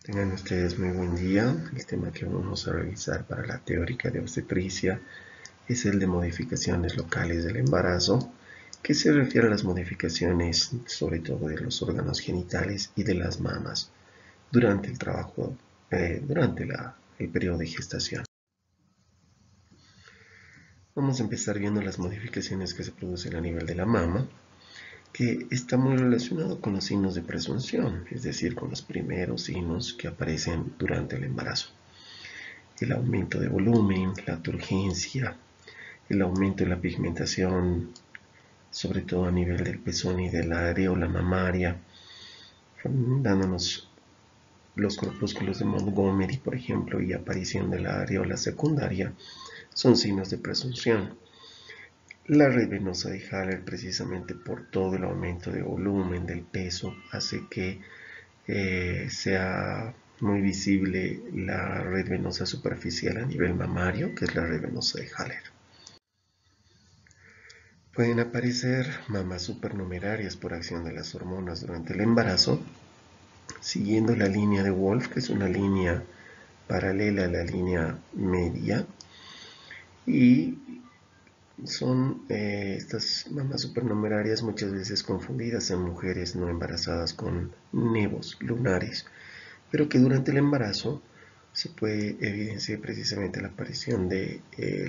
Tengan ustedes muy buen día. El tema que vamos a revisar para la teórica de obstetricia es el de modificaciones locales del embarazo, que se refiere a las modificaciones sobre todo de los órganos genitales y de las mamas durante el trabajo, el periodo de gestación. Vamos a empezar viendo las modificaciones que se producen a nivel de la mama, que está muy relacionado con los signos de presunción, es decir, con los primeros signos que aparecen durante el embarazo. El aumento de volumen, la turgencia, el aumento de la pigmentación, sobre todo a nivel del pezón y de la areola mamaria, dándonos los corpúsculos de Montgomery, por ejemplo, y aparición de la areola secundaria, son signos de presunción. La red venosa de Haller, precisamente por todo el aumento de volumen del peso, hace que sea muy visible la red venosa superficial a nivel mamario, que es la red venosa de Haller. Pueden aparecer mamas supernumerarias por acción de las hormonas durante el embarazo, siguiendo la línea de Wolf, que es una línea paralela a la línea media, y son estas mamas supernumerarias muchas veces confundidas en mujeres no embarazadas con nevos lunares, pero que durante el embarazo se puede evidenciar precisamente la aparición de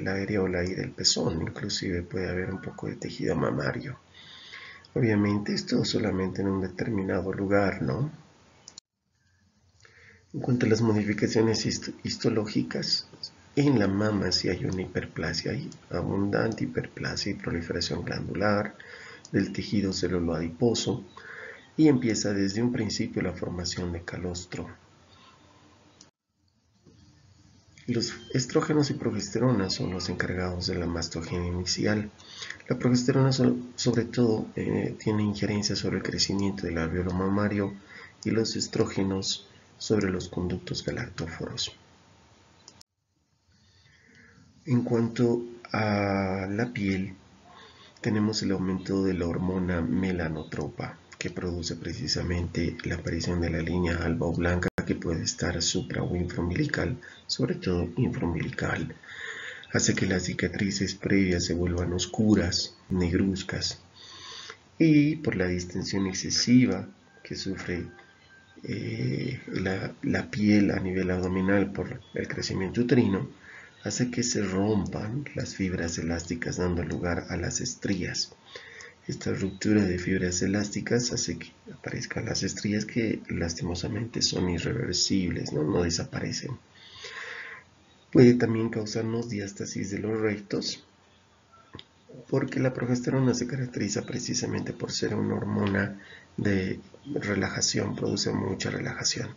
la areola y del pezón, inclusive puede haber un poco de tejido mamario. Obviamente esto solamente en un determinado lugar, ¿no? En cuanto a las modificaciones histológicas, en la mama sí hay una hiperplasia, hay abundante hiperplasia y proliferación glandular del tejido celuloadiposo y empieza desde un principio la formación de calostro. Los estrógenos y progesterona son los encargados de la mastogenia inicial. La progesterona sobre todo tiene injerencia sobre el crecimiento del alvéolo mamario y los estrógenos sobre los conductos galactóforos. En cuanto a la piel, tenemos el aumento de la hormona melanotropa, que produce precisamente la aparición de la línea alba o blanca, que puede estar supra o infraumbilical, sobre todo infraumbilical. Hace que las cicatrices previas se vuelvan oscuras, negruzcas, y por la distensión excesiva que sufre la piel a nivel abdominal por el crecimiento uterino, hace que se rompan las fibras elásticas dando lugar a las estrías. Esta ruptura de fibras elásticas hace que aparezcan las estrías que lastimosamente son irreversibles, no desaparecen. Puede también causarnos diástasis de los rectos, porque la progesterona se caracteriza precisamente por ser una hormona de relajación, produce mucha relajación.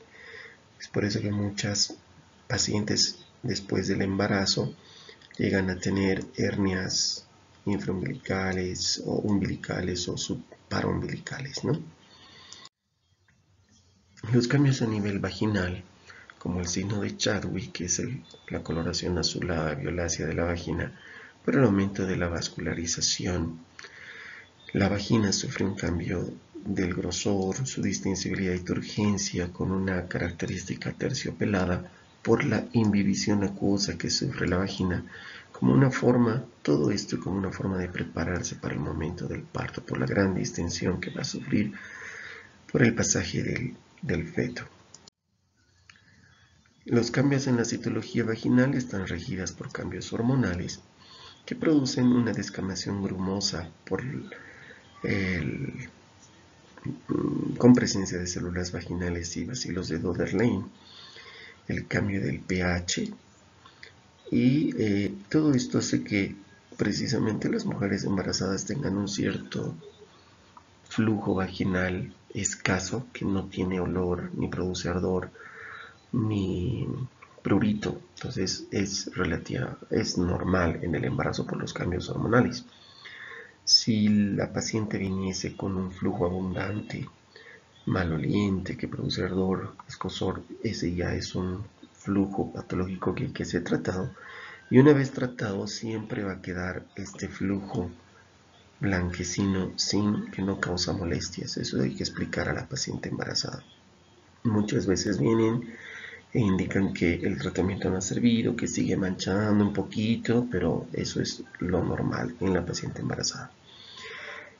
Es por eso que muchas pacientes después del embarazo llegan a tener hernias infraumbilicales o umbilicales o subparumbilicales, ¿no? Los cambios a nivel vaginal, como el signo de Chadwick, que es la coloración azulada violácea de la vagina, por el aumento de la vascularización. La vagina sufre un cambio del grosor, su distintibilidad y turgencia con una característica terciopelada por la imbibición acuosa que sufre la vagina, como una forma, todo esto como una forma de prepararse para el momento del parto, por la gran distensión que va a sufrir por el pasaje del feto. Los cambios en la citología vaginal están regidas por cambios hormonales que producen una descamación grumosa con presencia de células vaginales y bacilos de Doder-Lane, el cambio del pH, y todo esto hace que precisamente las mujeres embarazadas tengan un cierto flujo vaginal escaso que no tiene olor, ni produce ardor, ni prurito. Entonces es normal en el embarazo por los cambios hormonales. Si la paciente viniese con un flujo abundante, maloliente, que produce ardor, escozor, ese ya es un flujo patológico que hay que ser tratado. Y una vez tratado, siempre va a quedar este flujo blanquecino sin que no causa molestias. Eso hay que explicar a la paciente embarazada. Muchas veces vienen e indican que el tratamiento no ha servido, que sigue manchando un poquito, pero eso es lo normal en la paciente embarazada.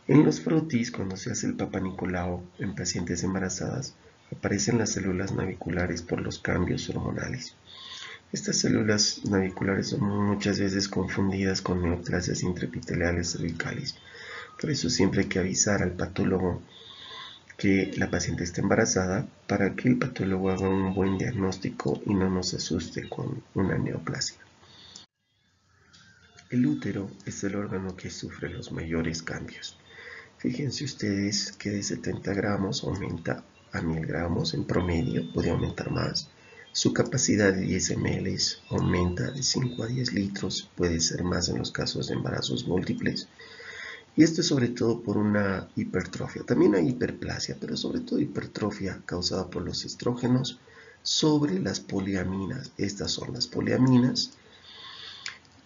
En los frotis, cuando se hace el Papa Nicolau en pacientes embarazadas, aparecen las células naviculares por los cambios hormonales. Estas células naviculares son muchas veces confundidas con neoplasias intraepiteliales cervicales. Por eso siempre hay que avisar al patólogo que la paciente está embarazada para que el patólogo haga un buen diagnóstico y no nos asuste con una neoplasia. El útero es el órgano que sufre los mayores cambios. Fíjense ustedes que de 70 gramos aumenta a 1000 gramos en promedio, puede aumentar más. Su capacidad de 10 ml aumenta de 5 a 10 litros, puede ser más en los casos de embarazos múltiples. Y esto es sobre todo por una hipertrofia. También hay hiperplasia, pero sobre todo hipertrofia causada por los estrógenos sobre las poliaminas. Estas son las poliaminas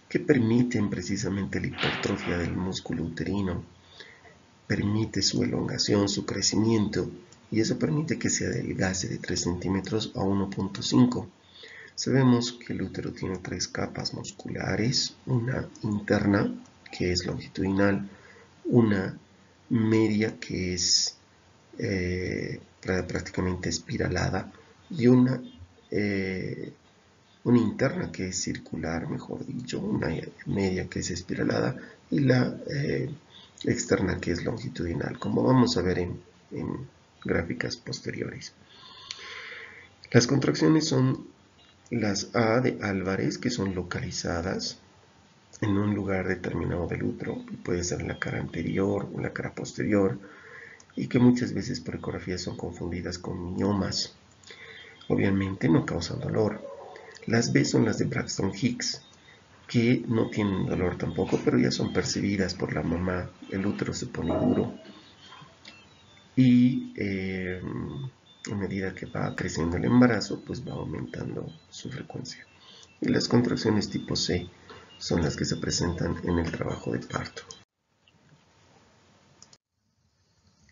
que permiten precisamente la hipertrofia del músculo uterino, permite su elongación, su crecimiento, y eso permite que se adelgace de 3 centímetros a 1,5. Sabemos que el útero tiene 3 capas musculares, una interna, que es longitudinal, una media, que es prácticamente espiralada, y una interna, que es circular, mejor dicho, una media, que es espiralada, y la externa, que es longitudinal, como vamos a ver en gráficas posteriores. Las contracciones son las A de Álvarez, que son localizadas en un lugar determinado del útero, puede ser en la cara anterior o en la cara posterior, y que muchas veces por ecografía son confundidas con miomas. Obviamente no causan dolor. Las B son las de Braxton Hicks, que no tienen dolor tampoco, pero ya son percibidas por la mamá. El útero se pone duro y a medida que va creciendo el embarazo, pues va aumentando su frecuencia. Y las contracciones tipo C son las que se presentan en el trabajo de parto.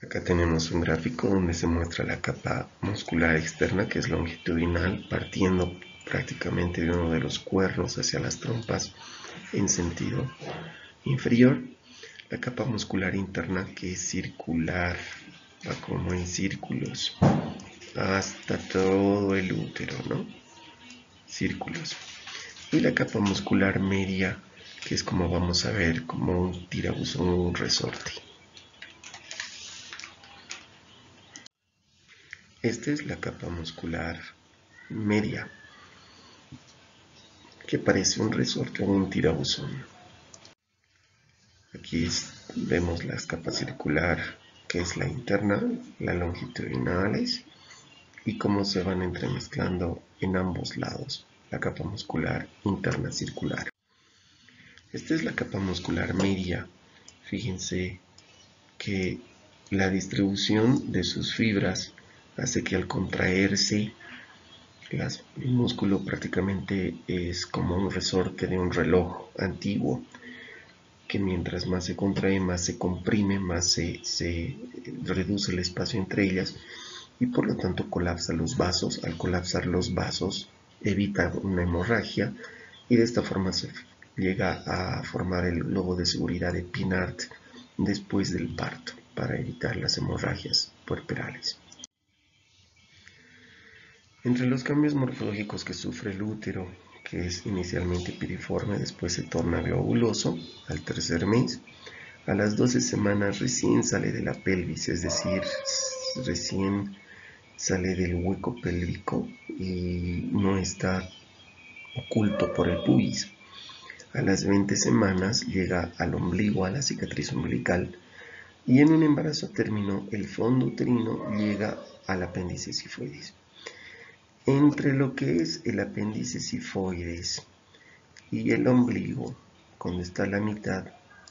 Acá tenemos un gráfico donde se muestra la capa muscular externa, que es longitudinal, partiendo prácticamente de uno de los cuernos hacia las trompas en sentido inferior. La capa muscular interna, que es circular, va como en círculos hasta todo el útero, ¿no? Círculos. Y la capa muscular media, que es como vamos a ver, como un tirabuzón o un resorte. Esta es la capa muscular media, que parece un resorte o un tirabuzón. Aquí vemos la capa circular, que es la interna, la longitudinales, y cómo se van entremezclando en ambos lados, la capa muscular interna circular. Esta es la capa muscular media. Fíjense que la distribución de sus fibras hace que al contraerse el músculo prácticamente es como un resorte de un reloj antiguo, que mientras más se contrae, más se comprime, más se reduce el espacio entre ellas, y por lo tanto colapsa los vasos. Al colapsar los vasos evita una hemorragia, y de esta forma se llega a formar el globo de seguridad de Pinart después del parto, para evitar las hemorragias puerperales. Entre los cambios morfológicos que sufre el útero, que es inicialmente piriforme, después se torna globuloso al tercer mes, a las 12 semanas recién sale de la pelvis, es decir, recién sale del hueco pélvico y no está oculto por el pubis. A las 20 semanas llega al ombligo, a la cicatriz umbilical, y en un embarazo a término el fondo uterino llega al apéndice sifoides. Entre lo que es el apéndice sifoides y el ombligo, cuando está a la mitad,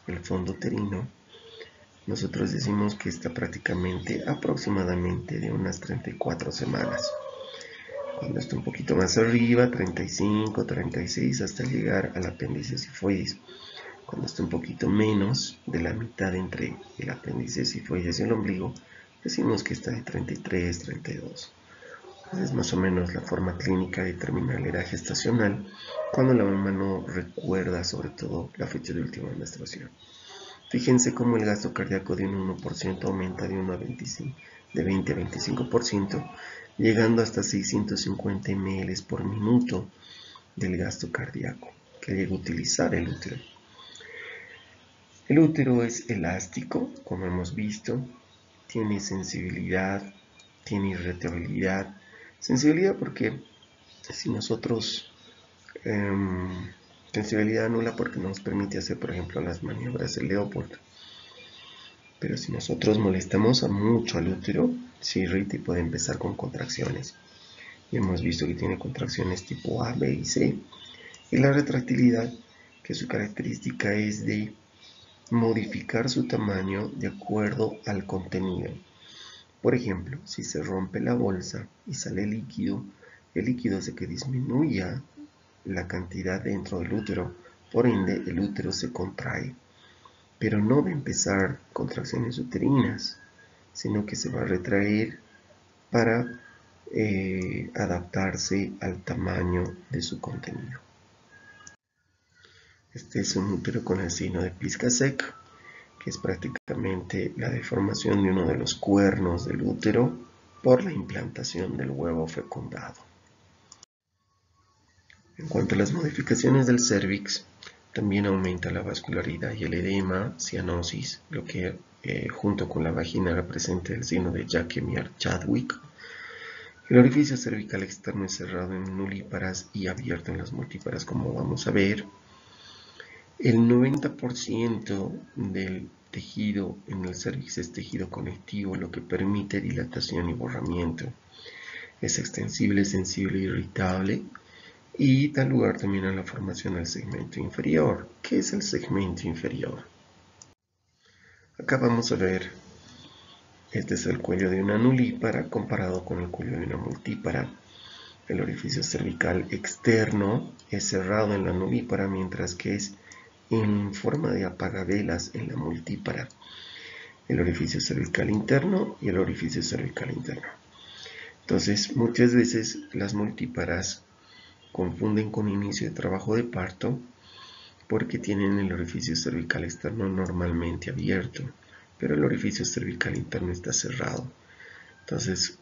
el fondo uterino, nosotros decimos que está prácticamente aproximadamente de unas 34 semanas. Cuando está un poquito más arriba, 35, 36, hasta llegar al apéndice sifoides. Cuando está un poquito menos de la mitad entre el apéndice sifoides y el ombligo, decimos que está de 33, 32. Es más o menos la forma clínica de determinar la edad gestacional cuando la mamá no recuerda sobre todo la fecha de última menstruación. Fíjense cómo el gasto cardíaco de un 1% aumenta de 1 a 25, de 20 a 25%, llegando hasta 650 ml por minuto del gasto cardíaco que llega a utilizar el útero. El útero es elástico, como hemos visto, tiene sensibilidad, tiene irritabilidad. Sensibilidad porque si nosotros, sensibilidad nula porque nos permite hacer, por ejemplo, las maniobras de Leopold. Pero si nosotros molestamos mucho al útero, se irrita y puede empezar con contracciones. Y hemos visto que tiene contracciones tipo A, B y C. Y la retractilidad, que su característica es de modificar su tamaño de acuerdo al contenido. Por ejemplo, si se rompe la bolsa y sale líquido, el líquido hace que disminuya la cantidad dentro del útero, por ende el útero se contrae. Pero no va a empezar contracciones uterinas, sino que se va a retraer para adaptarse al tamaño de su contenido. Este es un útero con el signo de Pliskacek, que es prácticamente la deformación de uno de los cuernos del útero por la implantación del huevo fecundado. En cuanto a las modificaciones del cérvix, también aumenta la vascularidad y el edema, cianosis, lo que junto con la vagina representa el signo de Jacquemin-Chadwick. El orificio cervical externo es cerrado en nulíparas y abierto en las multíparas, como vamos a ver. El 90% del tejido en el cérvix es tejido conectivo, lo que permite dilatación y borramiento. Es extensible, sensible e irritable. Y da lugar también a la formación del segmento inferior. ¿Qué es el segmento inferior? Acá vamos a ver, este es el cuello de una nulípara comparado con el cuello de una multípara. El orificio cervical externo es cerrado en la nulípara, mientras que es en forma de apagavelas en la multípara. El orificio cervical interno y el orificio cervical interno. Entonces, muchas veces las multíparas confunden con inicio de trabajo de parto porque tienen el orificio cervical externo normalmente abierto, pero el orificio cervical interno está cerrado. Entonces,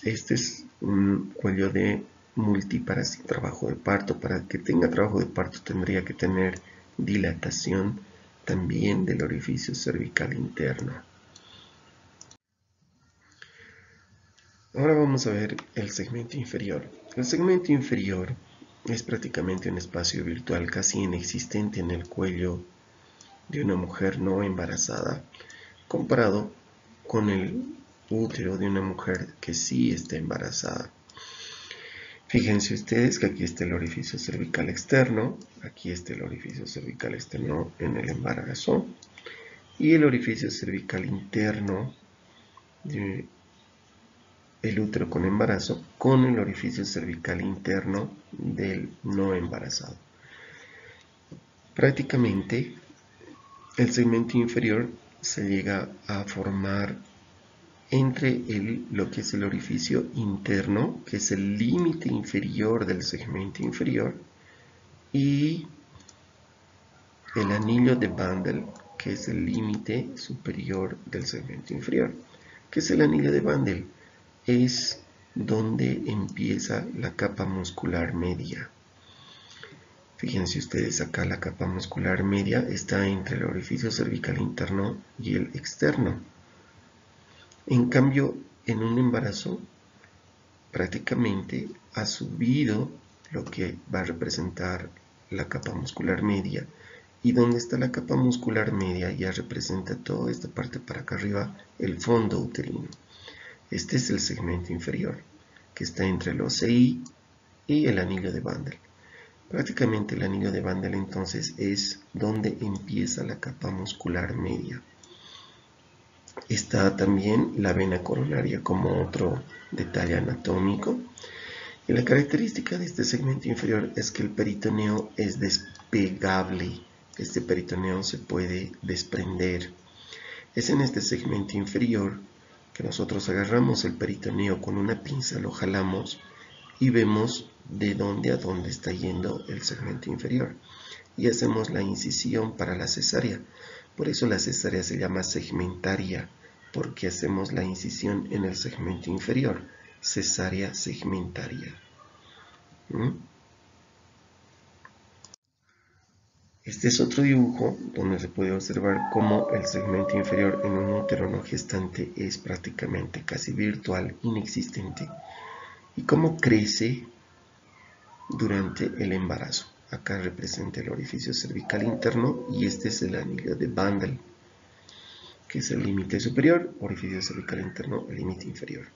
este es un cuello de multípara sin trabajo de parto. Para que tenga trabajo de parto tendría que tener dilatación también del orificio cervical interno. Ahora vamos a ver el segmento inferior. El segmento inferior es prácticamente un espacio virtual casi inexistente en el cuello de una mujer no embarazada, comparado con el útero de una mujer que sí está embarazada. Fíjense ustedes que aquí está el orificio cervical externo, aquí está el orificio cervical externo en el embarazo y el orificio cervical interno de el útero con embarazo con el orificio cervical interno del no embarazado. Prácticamente el segmento inferior se llega a formar entre lo que es el orificio interno, que es el límite inferior del segmento inferior, y el anillo de Bandel, que es el límite superior del segmento inferior. ¿Qué es el anillo de Bandel? Es donde empieza la capa muscular media. Fíjense ustedes acá, la capa muscular media está entre el orificio cervical interno y el externo. En cambio, en un embarazo, prácticamente ha subido lo que va a representar la capa muscular media. Y donde está la capa muscular media ya representa toda esta parte para acá arriba, el fondo uterino. Este es el segmento inferior, que está entre el OCI y el anillo de Bandel. Prácticamente el anillo de Bandel entonces es donde empieza la capa muscular media. Está también la vena coronaria como otro detalle anatómico. Y la característica de este segmento inferior es que el peritoneo es despegable. Este peritoneo se puede desprender. Es en este segmento inferior que nosotros agarramos el peritoneo con una pinza, lo jalamos y vemos de dónde a dónde está yendo el segmento inferior. Y hacemos la incisión para la cesárea. Por eso la cesárea se llama segmentaria, porque hacemos la incisión en el segmento inferior. Cesárea segmentaria. Este es otro dibujo donde se puede observar cómo el segmento inferior en un útero no gestante es prácticamente casi virtual, inexistente, y cómo crece durante el embarazo. Acá representa el orificio cervical interno y este es el anillo de Bandel, que es el límite superior, orificio cervical interno, el límite inferior.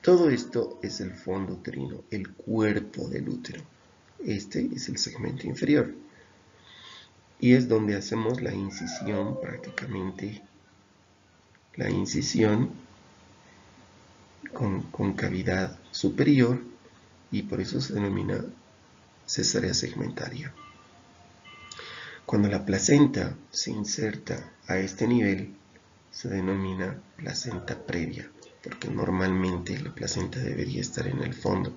Todo esto es el fondo uterino, el cuerpo del útero. Este es el segmento inferior. Y es donde hacemos la incisión, prácticamente la incisión con cavidad superior, y por eso se denomina cesárea segmentaria. Cuando la placenta se inserta a este nivel, se denomina placenta previa, porque normalmente la placenta debería estar en el fondo.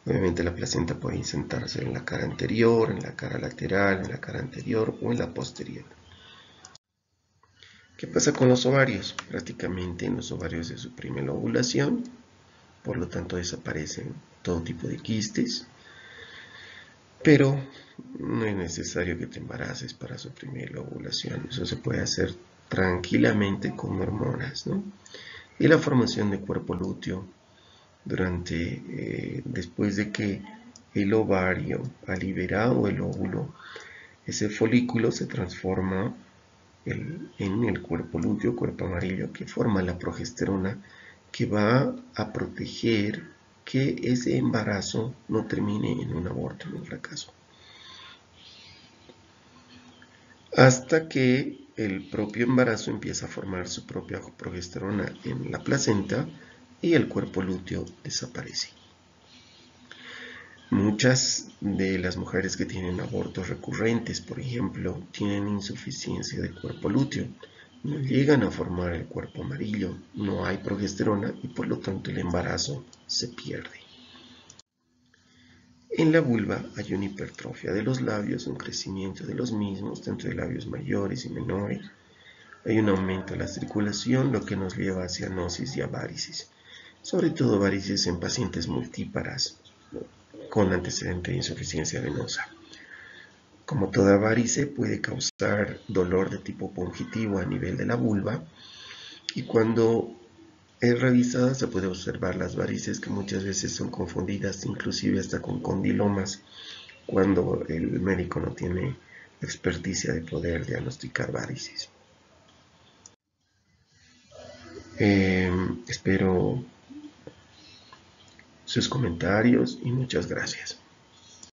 Obviamente la placenta puede insertarse en la cara anterior, en la cara lateral, en la cara anterior o en la posterior. ¿Qué pasa con los ovarios? Prácticamente en los ovarios se suprime la ovulación, por lo tanto desaparecen todo tipo de quistes, pero no es necesario que te embaraces para suprimir la ovulación. Eso se puede hacer tranquilamente con hormonas, ¿no? Y la formación de cuerpo lúteo después de que el ovario ha liberado el óvulo, ese folículo se transforma en el cuerpo lúteo, cuerpo amarillo, que forma la progesterona, que va a proteger que ese embarazo no termine en un aborto, en un fracaso. Hasta que el propio embarazo empieza a formar su propia progesterona en la placenta y el cuerpo lúteo desaparece. Muchas de las mujeres que tienen abortos recurrentes, por ejemplo, tienen insuficiencia del cuerpo lúteo. No llegan a formar el cuerpo amarillo, no hay progesterona y por lo tanto el embarazo se pierde. En la vulva hay una hipertrofia de los labios, un crecimiento de los mismos, tanto de labios mayores y menores. Hay un aumento de la circulación, lo que nos lleva a cianosis y a varices, sobre todo varices en pacientes multíparas con antecedente de insuficiencia venosa. Como toda varice, puede causar dolor de tipo pungitivo a nivel de la vulva, y cuando es revisada se puede observar las varices, que muchas veces son confundidas inclusive hasta con condilomas, cuando el médico no tiene experticia de poder diagnosticar varices. Espero sus comentarios y muchas gracias.